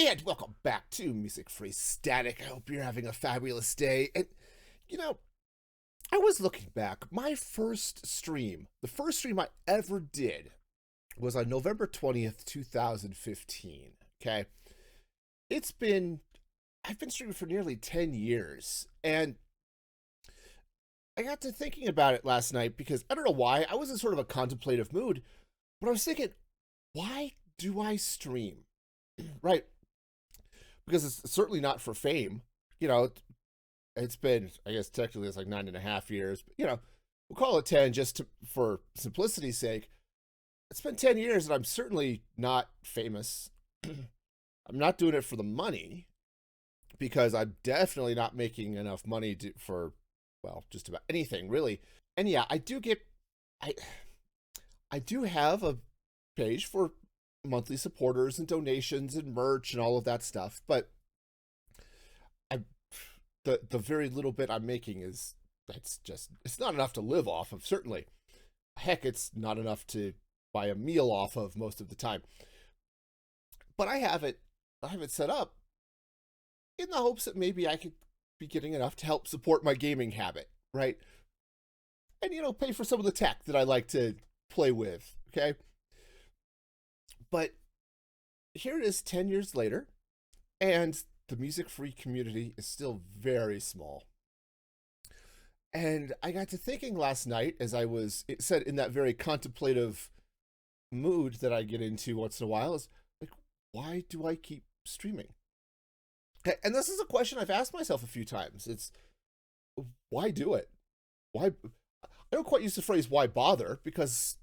And welcome back to Music Free Static. I hope you're having a fabulous day. And, you know, I was looking back. My first stream, the first stream I ever did was on November 20th, 2015. Okay. It's been, I've been streaming for nearly 10 years. And I got to thinking about it last night because I don't know why. I was in sort of a contemplative mood, but I was thinking, why do I stream? Right. Because it's certainly not for fame. You know, it's been, I guess technically it's like 9.5 years, but we'll call it 10 just for simplicity's sake. It's been 10 years and I'm certainly not famous. I'm not doing it for the money because I'm definitely not making enough money for, well, just about anything really. And yeah, I, I do have a page for monthly supporters and donations and merch and all of that stuff, but I the very little bit I'm making it's not enough to live off of, certainly. Heck, it's not enough to buy a meal off of most of the time. But I have it set up in the hopes that maybe I could be getting enough to help support my gaming habit, right? And pay for some of the tech that I like to play with, okay? But here it is 10 years later, and the music free community is still very small. And I got to thinking last night, as it said, in that very contemplative mood that I get into once in a while, is like, why do I keep streaming? And this is a question I've asked myself a few times. It's, why do it? Why? I don't quite use the phrase "why bother" because,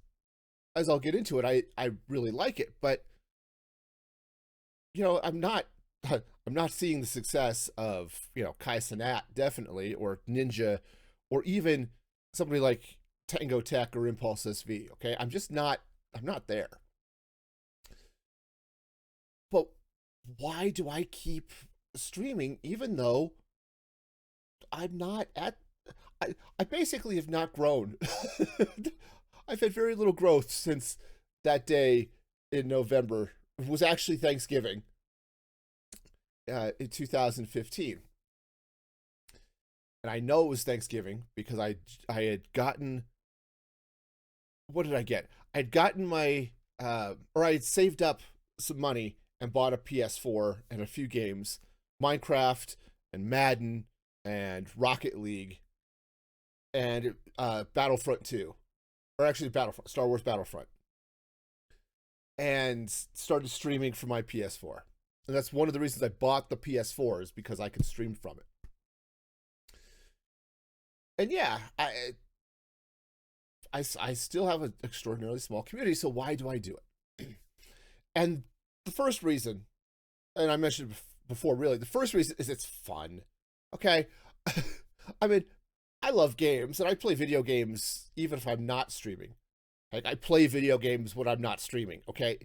as I'll get into it, I really like it, but I'm not seeing the success of Kai Cenat, definitely, or Ninja, or even somebody like Tango Tech or Impulse SV. Okay, I'm not there. But why do I keep streaming even though I'm not at I basically have not grown. I've had very little growth since that day in November. It was actually Thanksgiving in 2015. And I know it was Thanksgiving because I had gotten, what did I get? I'd gotten or I had saved up some money and bought a PS4 and a few games, Minecraft and Madden and Rocket League and Battlefront 2, or actually Star Wars Battlefront, and started streaming from my PS4. And that's one of the reasons I bought the PS4, is because I could stream from it. And yeah, I still have an extraordinarily small community, so why do I do it? And the first reason, and I mentioned before, really, the first reason is it's fun. Okay? I mean, I love games, and I play video games even if I'm not streaming. Like, I play video games when I'm not streaming, okay?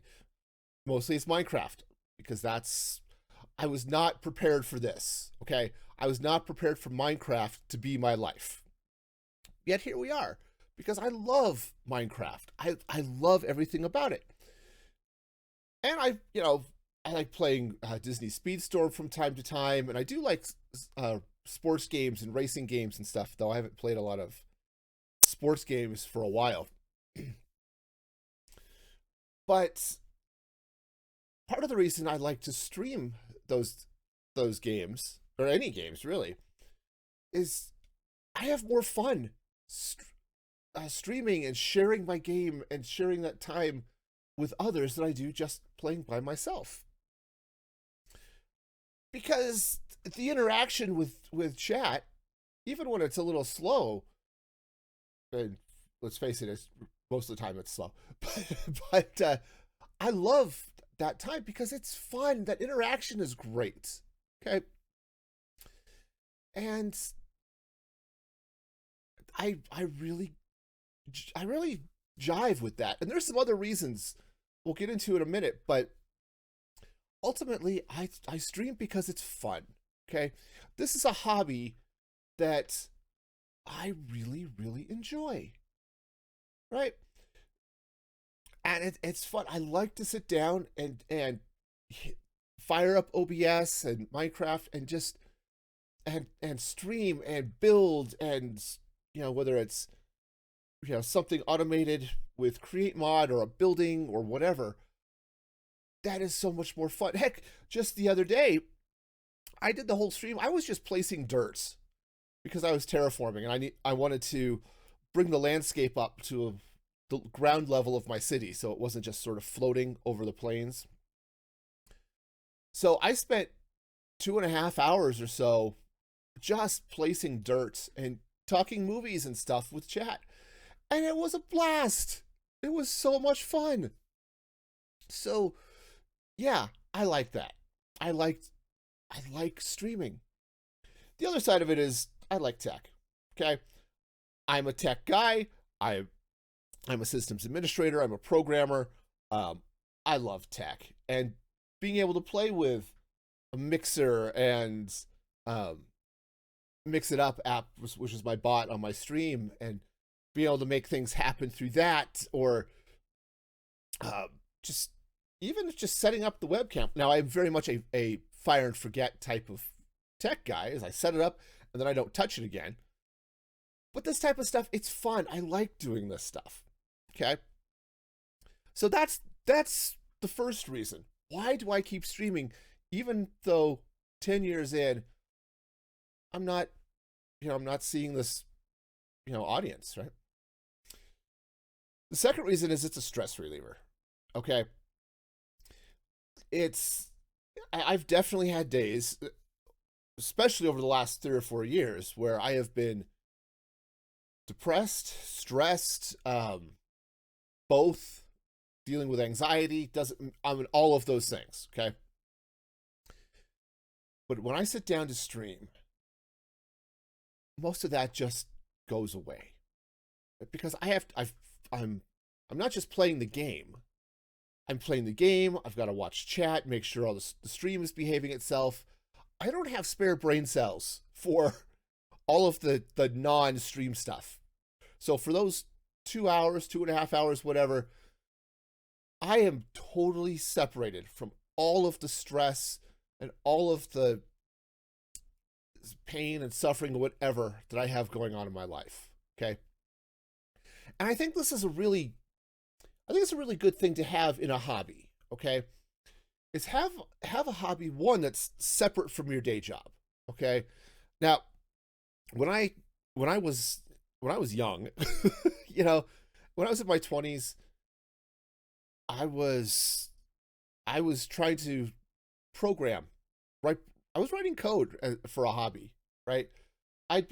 Mostly it's Minecraft, because I was not prepared for this, okay? I was not prepared for Minecraft to be my life. Yet here we are, because I love Minecraft. I love everything about it. And I like playing Disney Speedstorm from time to time, and I do like sports games and racing games and stuff, though I haven't played a lot of sports games for a while. But part of the reason I like to stream those games, or any games really, is I have more fun streaming and sharing my game and sharing that time with others than I do just playing by myself. Because the interaction with chat, even when it's a little slow, and let's face it, it's most of the time it's slow, but I love that time because it's fun. That interaction is great. Okay. And I really jive with that. And there's some other reasons we'll get into in a minute, but ultimately I stream because it's fun. Okay. This is a hobby that I really, really enjoy. Right? And it's fun. I like to sit down and fire up OBS and Minecraft and just and stream and build, and whether it's something automated with Create Mod or a building or whatever, that is so much more fun. Heck, just the other day, I did the whole stream. I was just placing dirt because I was terraforming, and I wanted to bring the landscape up to the ground level of my city, so it wasn't just sort of floating over the plains. So I spent 2.5 hours or so just placing dirt and talking movies and stuff with chat. And it was a blast. It was so much fun. So yeah, I like that. I like streaming. The other side of it is I like tech. Okay? I'm a tech guy. I'm a systems administrator. I'm a programmer. I love tech. And being able to play with a Mixer and Mix It Up app, which is my bot on my stream, and being able to make things happen through that, or just setting up the webcam. Now, I'm very much a fire and forget type of tech guy, as I set it up and then I don't touch it again. But this type of stuff, it's fun. I like doing this stuff. Okay? So that's the first reason. Why do I keep streaming even though 10 years in I'm not seeing this audience, right? The second reason is it's a stress reliever. Okay? I've definitely had days, especially over the last 3 or 4 years, where I have been depressed, stressed, both, dealing with anxiety, all of those things, okay? But when I sit down to stream, most of that just goes away. Because I'm not just playing the game. I'm playing the game, I've got to watch chat, make sure all the stream is behaving itself. I don't have spare brain cells for all of the non-stream stuff. So for those 2 hours, 2.5 hours, whatever, I am totally separated from all of the stress and all of the pain and suffering or whatever that I have going on in my life. Okay. And I think this is a really good thing to have in a hobby. Okay. Is have a hobby, one, that's separate from your day job. Okay. Now, when I was young, when I was in my 20s, I was trying to program, right? I was writing code for a hobby, right? I'd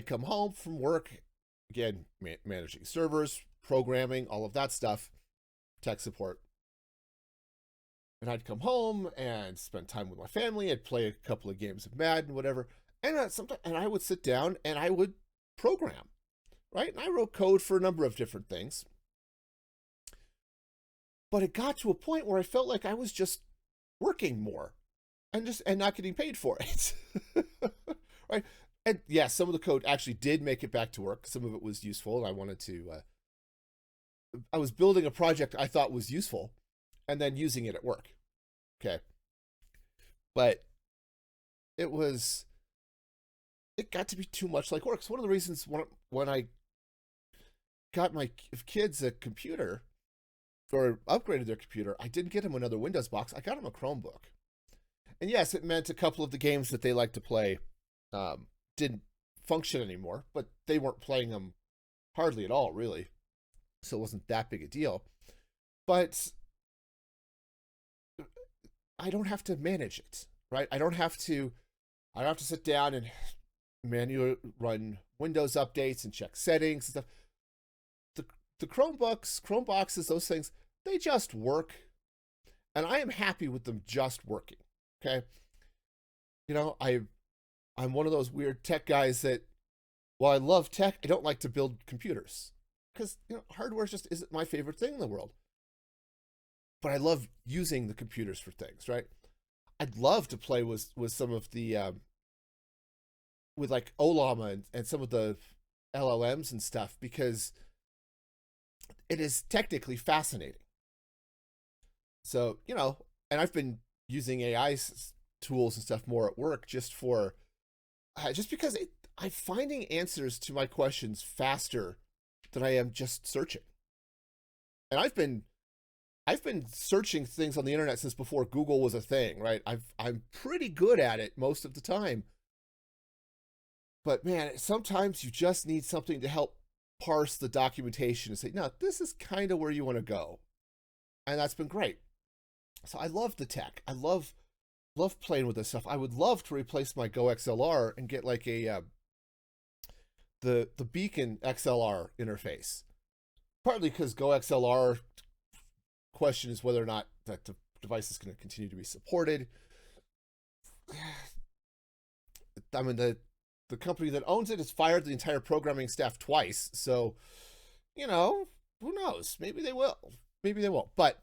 come home from work, again, managing servers, programming, all of that stuff, tech support. And I'd come home and spend time with my family. I'd play a couple of games of Madden, whatever. And I would sit down and I would program, right? And I wrote code for a number of different things. But it got to a point where I felt like I was just working more and not getting paid for it. Right? And yeah, some of the code actually did make it back to work. Some of it was useful, and I wanted to I was building a project I thought was useful and then using it at work. Okay. But it got to be too much like work. So one of the reasons when I got my kids a computer, or upgraded their computer, I didn't get them another Windows box. I got them a Chromebook. And yes, it meant a couple of the games that they like to play didn't function anymore, but they weren't playing them hardly at all, really. So it wasn't that big a deal. But I don't have to manage it, right? I don't have to sit down and manually run Windows updates and check settings and stuff. The Chromeboxes, those things, they just work. And I am happy with them just working. Okay. I'm one of those weird tech guys that, while I love tech, I don't like to build computers. Because, hardware just isn't my favorite thing in the world. But I love using the computers for things, right? I'd love to play with some of the, with like Ollama and some of the LLMs and stuff, because it is technically fascinating. So, and I've been using AI tools and stuff more at work just because I'm finding answers to my questions faster than I am just searching. And I've been searching things on the internet since before Google was a thing, right? I'm pretty good at it most of the time. But man, sometimes you just need something to help parse the documentation and say, no, this is kind of where you want to go. And that's been great. So I love the tech. I love playing with this stuff. I would love to replace my Go XLR and get like a the Beacon XLR interface. Partly because Go XLR question is whether or not that the device is going to continue to be supported. I mean, the company that owns it has fired the entire programming staff twice. So, you know, who knows? Maybe they will. Maybe they won't. But,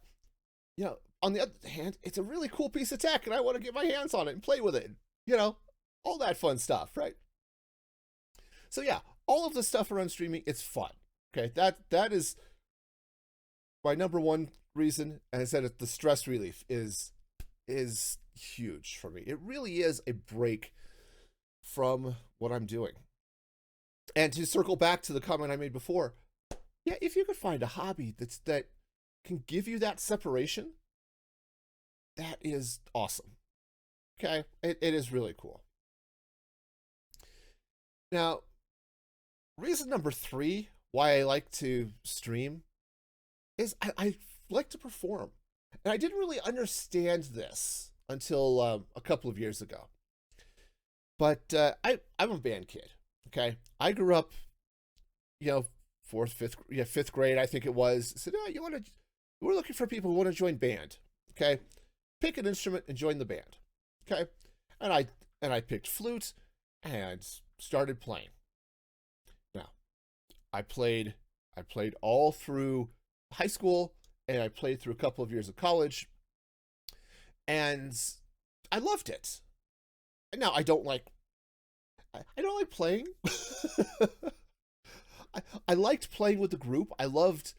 you know, on the other hand, it's a really cool piece of tech, and I want to get my hands on it and play with it. You know, all that fun stuff, right? So yeah, all of the stuff around streaming, it's fun. Okay, that is my number one reason. And I said it, the stress relief is huge for me. It really is a break from what I'm doing. And to circle back to the comment I made before, yeah, if you could find a hobby that can give you that separation, that is awesome. Okay, it is really cool. Now, reason number 3 why I like to stream is I like to perform. And I didn't really understand this until a couple of years ago. But I'm a band kid, okay? I grew up, you know, fifth grade, I think it was. I said, oh, we're looking for people who want to join band, okay? Pick an instrument and join the band, okay? And I picked flute and started playing. Now, I played all through high school, and I played through a couple of years of college, and I loved it. Now, I don't like playing. I liked playing with the group. I loved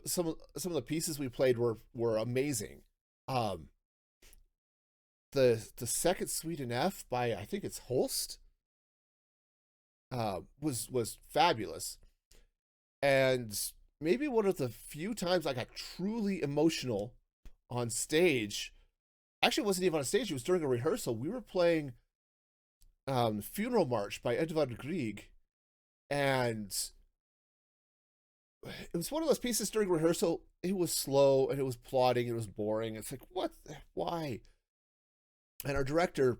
some of the pieces we played were amazing. The second suite in F by, I think it's Holst, was fabulous. And maybe one of the few times I got truly emotional on stage, actually it wasn't even on stage, it was during a rehearsal. We were playing Funeral March by Edvard Grieg, and it was one of those pieces during rehearsal. It was slow and it was plodding, it was boring. It's like, why? And our director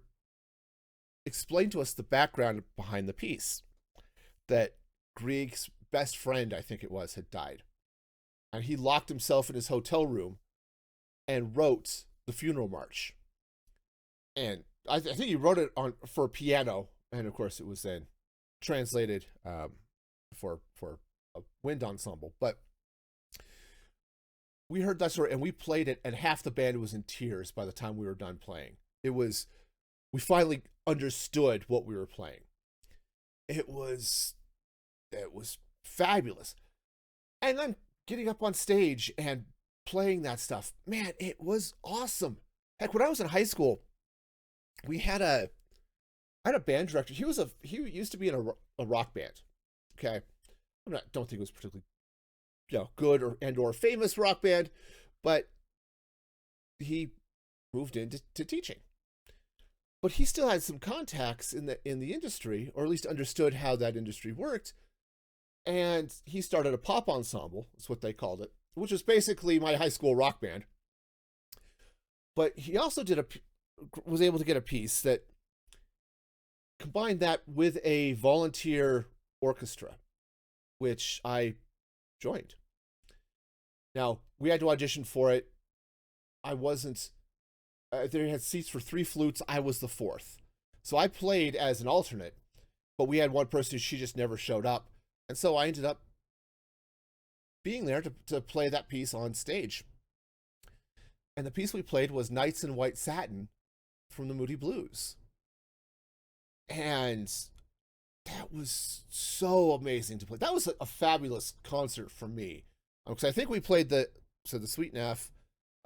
explained to us the background behind the piece, that Grieg's best friend, I think it was, had died. And he locked himself in his hotel room and wrote the Funeral March. And I think he wrote it for piano, and of course it was then translated for a wind ensemble. But we heard that story, and we played it, and half the band was in tears by the time we were done playing. We finally understood what we were playing. It was fabulous. And then getting up on stage and playing that stuff, man, it was awesome. Heck, when I was in high school, I had a band director. He used to be in a rock band. Okay, don't think it was particularly, good or famous rock band, but he moved into teaching. But he still had some contacts in the industry, or at least understood how that industry worked. And he started a pop ensemble, is what they called it, which was basically my high school rock band. But he also was able to get a piece that combined that with a volunteer orchestra, which I joined. Now, we had to audition for it. I wasn't... they had seats for 3 flutes. I was the 4th. So I played as an alternate, but we had one person who she just never showed up. And so I ended up being there to play that piece on stage. And the piece we played was Nights in White Satin from the Moody Blues. And that was so amazing to play. That was a fabulous concert for me. Because I think we played the Suite in F,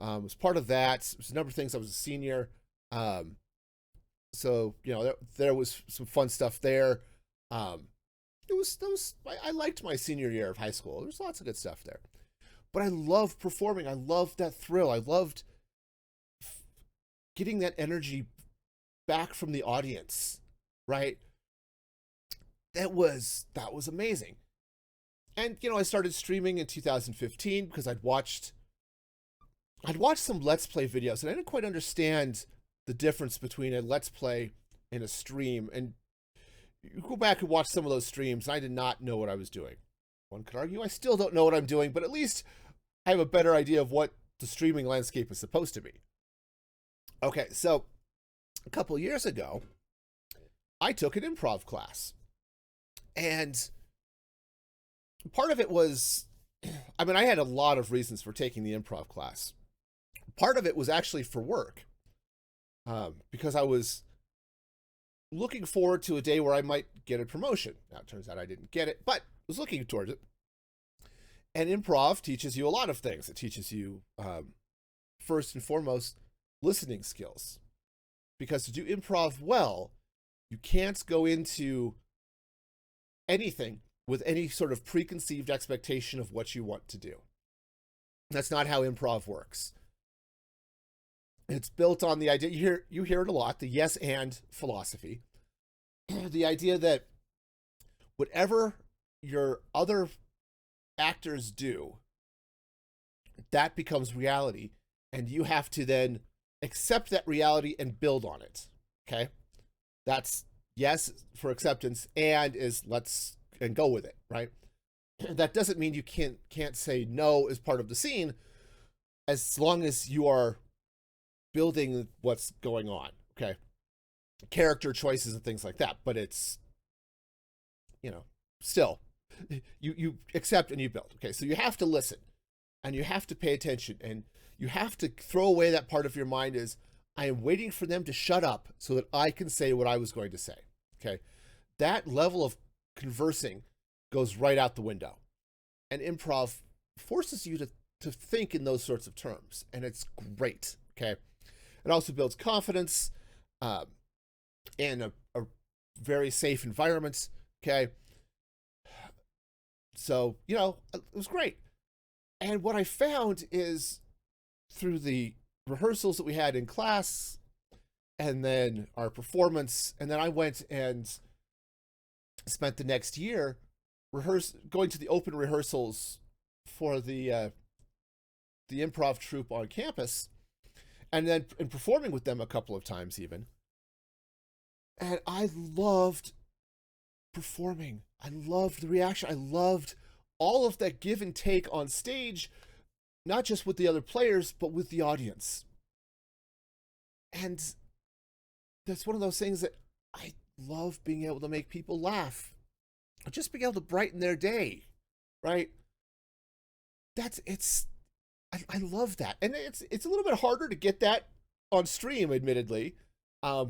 Was part of that. There's a number of things. I was a senior. Um, so there was some fun stuff there. Um, I liked my senior year of high school. There was lots of good stuff there. But I loved performing. I loved that thrill. I loved getting that energy back from the audience, right? That was amazing. And I started streaming in 2015 because I'd watched some Let's Play videos and I didn't quite understand the difference between a Let's Play and a stream. And you go back and watch some of those streams, and I did not know what I was doing. One could argue I still don't know what I'm doing, but at least I have a better idea of what the streaming landscape is supposed to be. Okay, so a couple years ago, I took an improv class. And part of it was, I mean, I had a lot of reasons for taking the improv class. Part of it was actually for work, because I was looking forward to a day where I might get a promotion. Now, it turns out I didn't get it, but was looking towards it. And improv teaches you a lot of things. It teaches you, first and foremost, listening skills. Because to do improv well, you can't go into anything with any sort of preconceived expectation of what you want to do. That's not how improv works. It's built on the idea, you hear it a lot, the yes and philosophy. The idea that whatever your other actors do, that becomes reality, and you have to then accept that reality and build on it. Okay? That's yes for acceptance, and is let's and go with it, right? That doesn't mean you can't say no as part of the scene, as long as you are building what's going on, okay? Character choices and things like that, but it's, still, you accept and you build, okay? So you have to listen, and you have to pay attention, and you have to throw away that part of your mind is, I am waiting for them to shut up so that I can say what I was going to say, okay? That level of conversing goes right out the window. And improv forces you to think in those sorts of terms, and it's great, okay? It also builds confidence, and a very safe environment, okay? So, it was great. And what I found is through the rehearsals that we had in class, and then our performance, and then I went and spent the next year going to the open rehearsals for the improv troupe on campus, and then performing with them a couple of times even. And I loved performing. I loved the reaction. I loved all of that give and take on stage, not just with the other players, but with the audience. And that's one of those things that I love, being able to make people laugh, or just being able to brighten their day, right? I love that. And it's a little bit harder to get that on stream, admittedly,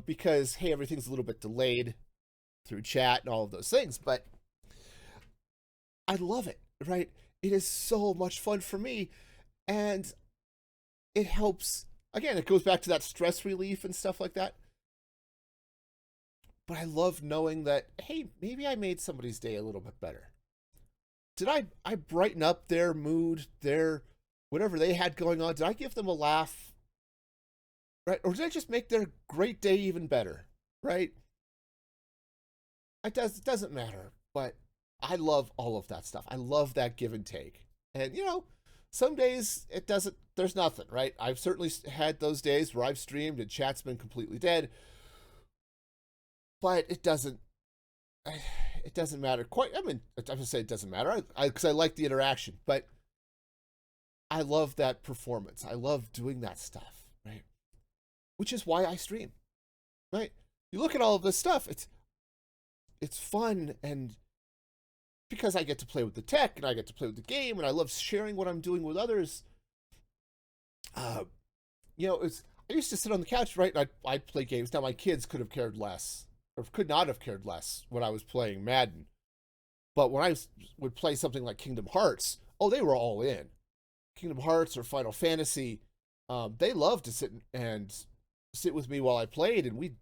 because, hey, everything's a little bit delayed through chat and all of those things, but I love it, right? It is so much fun for me, and it helps. Again, it goes back to that stress relief and stuff like that. But I love knowing that, hey, maybe I made somebody's day a little bit better. Did I brighten up their mood, their whatever they had going on? Did I give them a laugh? Right? Or did I just make their great day even better? Right? It doesn't matter, but I love all of that stuff. I love that give and take. And some days there's nothing, right? I've certainly had those days where I've streamed and chat's been completely dead. But it doesn't matter quite. I mean, I'm going to say it doesn't matter because I like the interaction, but I love that performance. I love doing that stuff, right? Which is why I stream, right? You look at all of this stuff, it's fun, and because I get to play with the tech and I get to play with the game, and I love sharing what I'm doing with others. I used to sit on the couch, right? And I'd play games. Now my kids could have cared less, or could not have cared less when I was playing Madden. But when I would play something like Kingdom Hearts, oh, they were all in. Kingdom Hearts or Final Fantasy, They loved to sit with me while I played, and we'd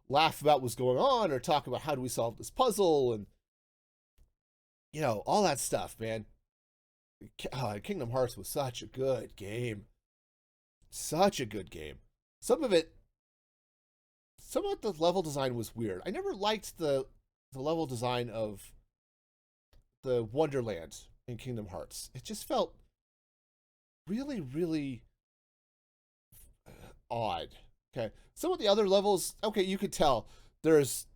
laugh about what's going on or talk about how do we solve this puzzle and all that stuff, man. Kingdom Hearts was such a good game. Such a good game. Some of it, some of the level design was weird. I never liked the level design of the Wonderland in Kingdom Hearts. It just felt really, really odd. Okay. Some of the other levels, okay, you could tell there's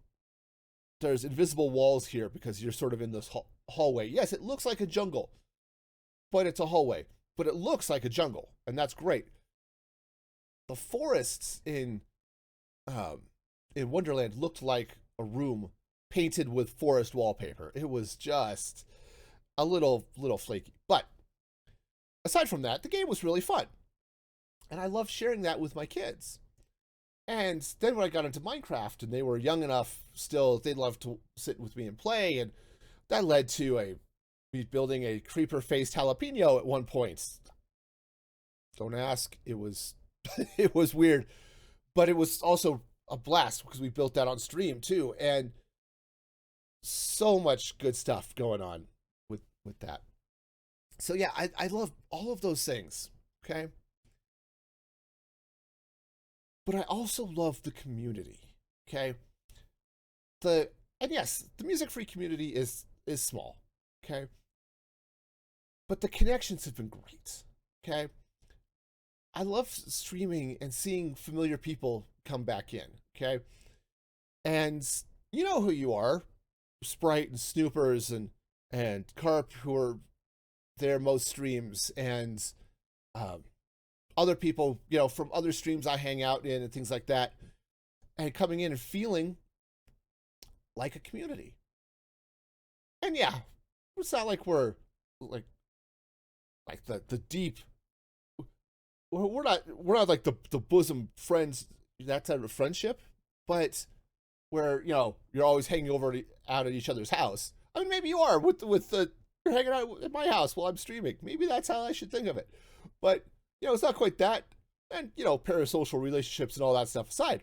invisible walls here because you're sort of in this hallway. Yes, it looks like a jungle, but it's a hallway. But it looks like a jungle, and that's great. The forests in Wonderland looked like a room painted with forest wallpaper. It was just a little flaky. But aside from that, the game was really fun. And I loved sharing that with my kids. And then when I got into Minecraft and they were young enough still, they'd love to sit with me and play. And that led to me building a creeper-faced jalapeno at one point. Don't ask. It was it was weird. But it was also a blast because we built that on stream too. And so much good stuff going on with that. So yeah, I love all of those things. Okay. But I also love the community. Okay. And yes, the Music Free community is small. Okay. But the connections have been great. Okay. I love streaming and seeing familiar people come back in. Okay. And you know who you are. Sprite and Snoopers and Carp, who are there most streams, and other people, from other streams I hang out in and things like that, and coming in and feeling like a community. And yeah, it's not like we're like the deep. We're not like the bosom friends, that type of friendship, but where you're always hanging out at each other's house. I mean, maybe you are you're hanging out at my house while I'm streaming. Maybe that's how I should think of it. But it's not quite that. And parasocial relationships and all that stuff aside.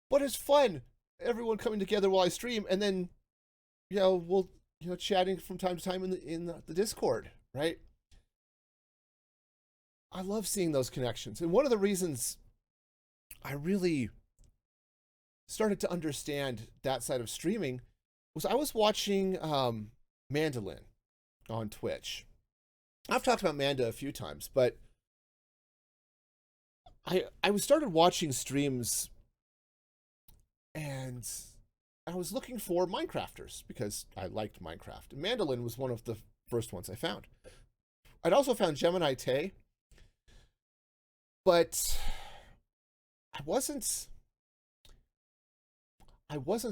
But it's fun. Everyone coming together while I stream, and then we'll chatting from time to time in the Discord, right? I love seeing those connections. And one of the reasons I really started to understand that side of streaming was I was watching Mandolin on Twitch. I've talked about Manda a few times, but I started watching streams and I was looking for Minecrafters because I liked Minecraft. And Mandolin was one of the first ones I found. I'd also found Gemini Tay, but I wasn't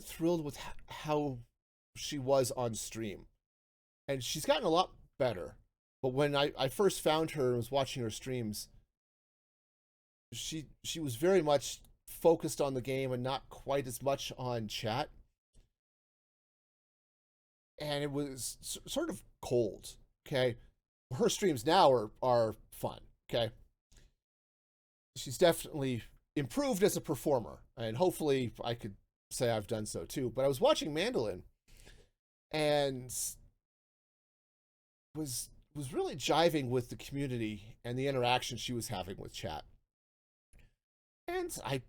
thrilled with how she was on stream. And she's gotten a lot better. But when I first found her and was watching her streams, she was very much focused on the game and not quite as much on chat. And it was sort of cold, okay? Her streams now are fun, okay? She's definitely improved as a performer, and hopefully I could say I've done so too. But I was watching Mandolin and was really jiving with the community and the interaction she was having with chat. And I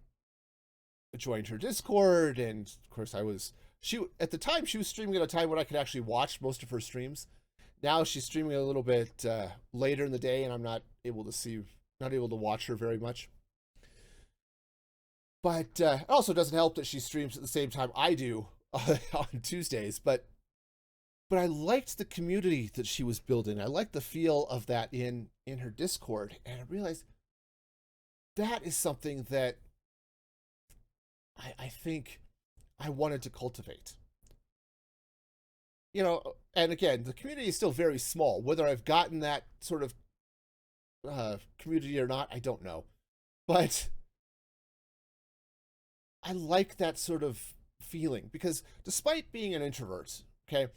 joined her Discord, and of course at the time she was streaming at a time when I could actually watch most of her streams. Now she's streaming a little bit later in the day, and I'm not able to watch her very much. But it also doesn't help that she streams at the same time I do on Tuesdays. But I liked the community that she was building. I liked the feel of that in her Discord, and I realized that is something that I think I wanted to cultivate. And again, the community is still very small. Whether I've gotten that sort of community or not, I don't know. But I like that sort of feeling because despite being an introvert, okay,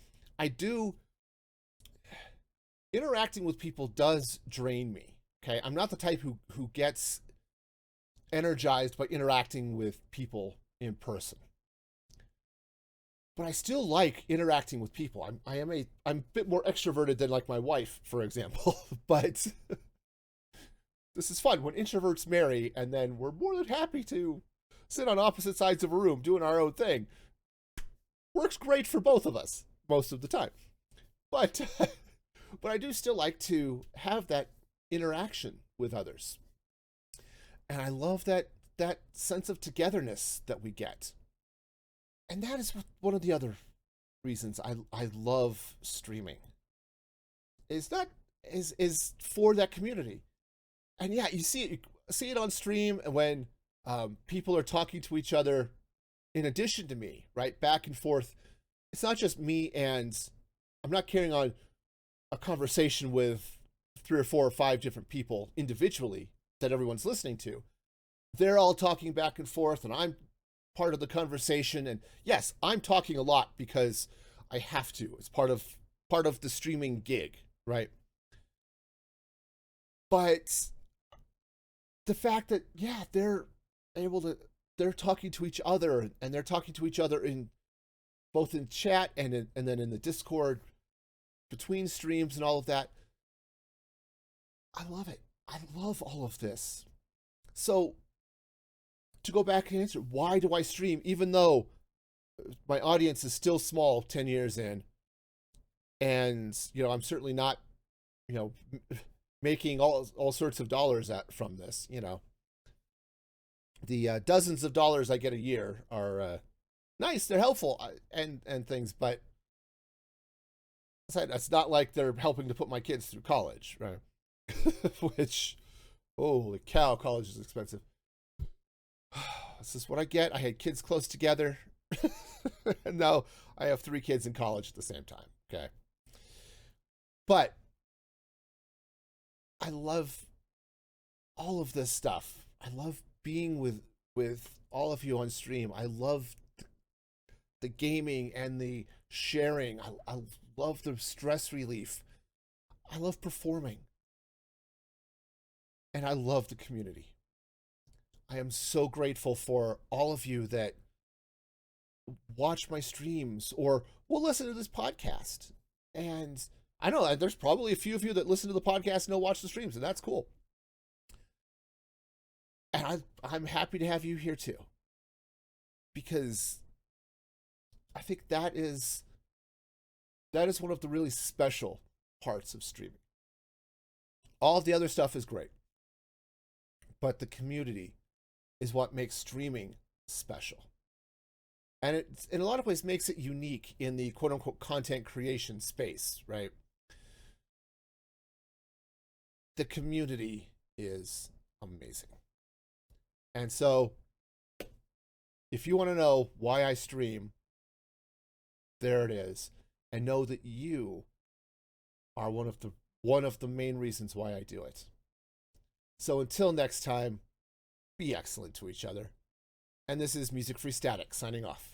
interacting with people does drain me, Okay, I'm not the type who gets energized by interacting with people in person. But I still like interacting with people. I'm a bit more extroverted than like my wife, for example. But this is fun when introverts marry, and then we're more than happy to sit on opposite sides of a room doing our own thing. Works great for both of us most of the time. But but I do still like to have that interaction with others. And I love that sense of togetherness that we get. And that is one of the other reasons I love streaming. Is that is for that community. And yeah, you see it on stream when people are talking to each other in addition to me, right? Back and forth. It's not just me, and I'm not carrying on a conversation with 3 or 4 or 5 different people individually that everyone's listening to. They're all talking back and forth, and I'm part of the conversation. And yes, I'm talking a lot because I have to. It's part of the streaming gig, right? But the fact that yeah, able to they're talking to each other, and they're talking to each other in both in chat and then in the Discord between streams and all of that. I love it. I love all of this. So to go back and answer, why do I stream even though my audience is still small 10 years in, and I'm certainly not, you know, making all sorts of dollars from this, the dozens of dollars I get a year are nice, they're helpful, and things, but it's not like they're helping to put my kids through college, right? Which, holy cow, college is expensive. This is what I get. I had kids close together. And now I have 3 kids in college at the same time. Okay. But I love all of this stuff. I love being with all of you on stream. I love the gaming and the sharing. I love the stress relief. I love performing. And I love the community. I am so grateful for all of you that watch my streams or will listen to this podcast. And I know there's probably a few of you that listen to the podcast and don't watch the streams, and that's cool. And I'm happy to have you here too, because I think that is one of the really special parts of streaming. All of the other stuff is great, but the community is what makes streaming special. And it, in a lot of ways, makes it unique in the quote unquote content creation space, right? The community is amazing. And so, if you want to know why I stream, there it is. And know that you are one of the main reasons why I do it. So until next time, be excellent to each other. And this is Music Free Static signing off.